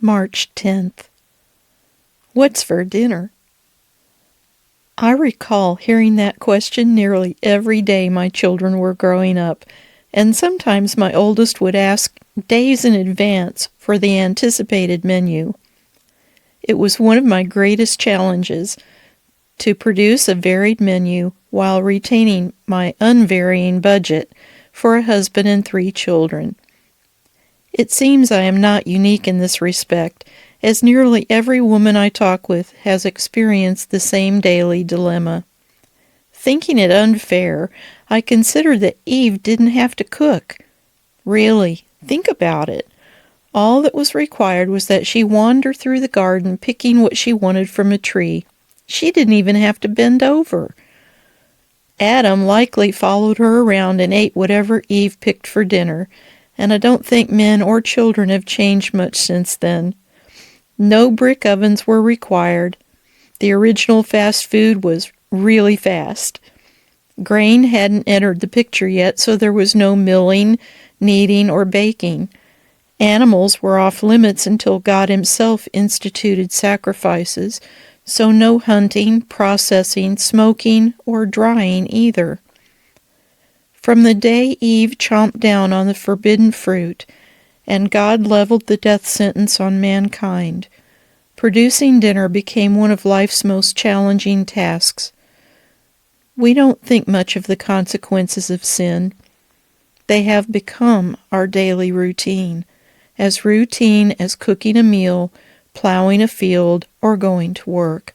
March 10th. What's for dinner? I recall hearing that question nearly every day my children were growing up, and sometimes my oldest would ask days in advance for the anticipated menu. It was one of my greatest challenges to produce a varied menu while retaining my unvarying budget for a husband and 3 children. It seems I am not unique in this respect, as nearly every woman I talk with has experienced the same daily dilemma. Thinking it unfair, I consider that Eve didn't have to cook. Really, think about it. All that was required was that she wander through the garden picking what she wanted from a tree. She didn't even have to bend over. Adam likely followed her around and ate whatever Eve picked for dinner, and I don't think men or children have changed much since then. No brick ovens were required. The original fast food was really fast. Grain hadn't entered the picture yet, so there was no milling, kneading, or baking. Animals were off limits until God Himself instituted sacrifices, so no hunting, processing, smoking, or drying either. From the day Eve chomped down on the forbidden fruit, and God leveled the death sentence on mankind, producing dinner became one of life's most challenging tasks. We don't think much of the consequences of sin. They have become our daily routine as cooking a meal, plowing a field, or going to work.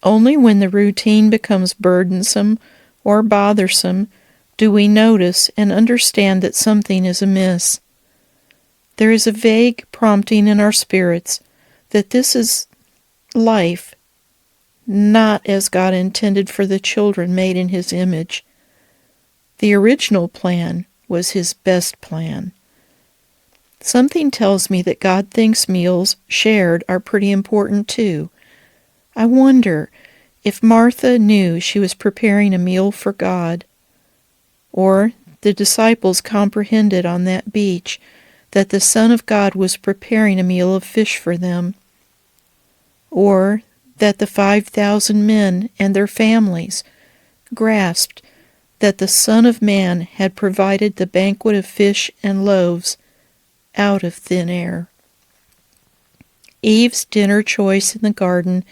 Only when the routine becomes burdensome or bothersome do we notice and understand that something is amiss. There is a vague prompting in our spirits that this is life, not as God intended for the children made in His image. The original plan was His best plan. Something tells me that God thinks meals shared are pretty important too. I wonder if Martha knew she was preparing a meal for God, or the disciples comprehended on that beach that the Son of God was preparing a meal of fish for them, or that the 5,000 men and their families grasped that the Son of Man had provided the banquet of fish and loaves out of thin air. Eve's dinner choice in the garden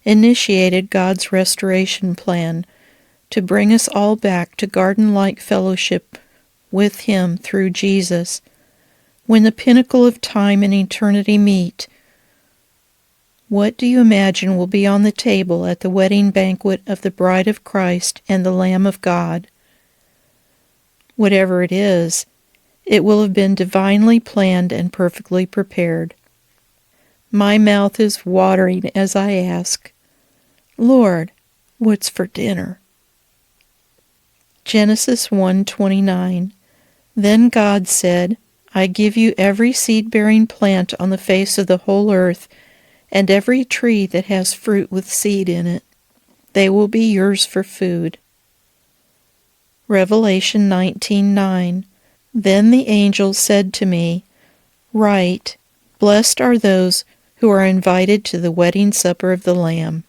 initiated God's restoration plan to bring us all back to garden-like fellowship with Him through Jesus. When the pinnacle of time and eternity meet, what do you imagine will be on the table at the wedding banquet of the Bride of Christ and the Lamb of God? Whatever it is, it will have been divinely planned and perfectly prepared. My mouth is watering as I ask, Lord, what's for dinner? Genesis 1:29. Then God said, I give you every seed-bearing plant on the face of the whole earth, and every tree that has fruit with seed in it. They will be yours for food. Revelation 19:9. Then the angel said to me, Write, blessed are those who are invited to the wedding supper of the Lamb.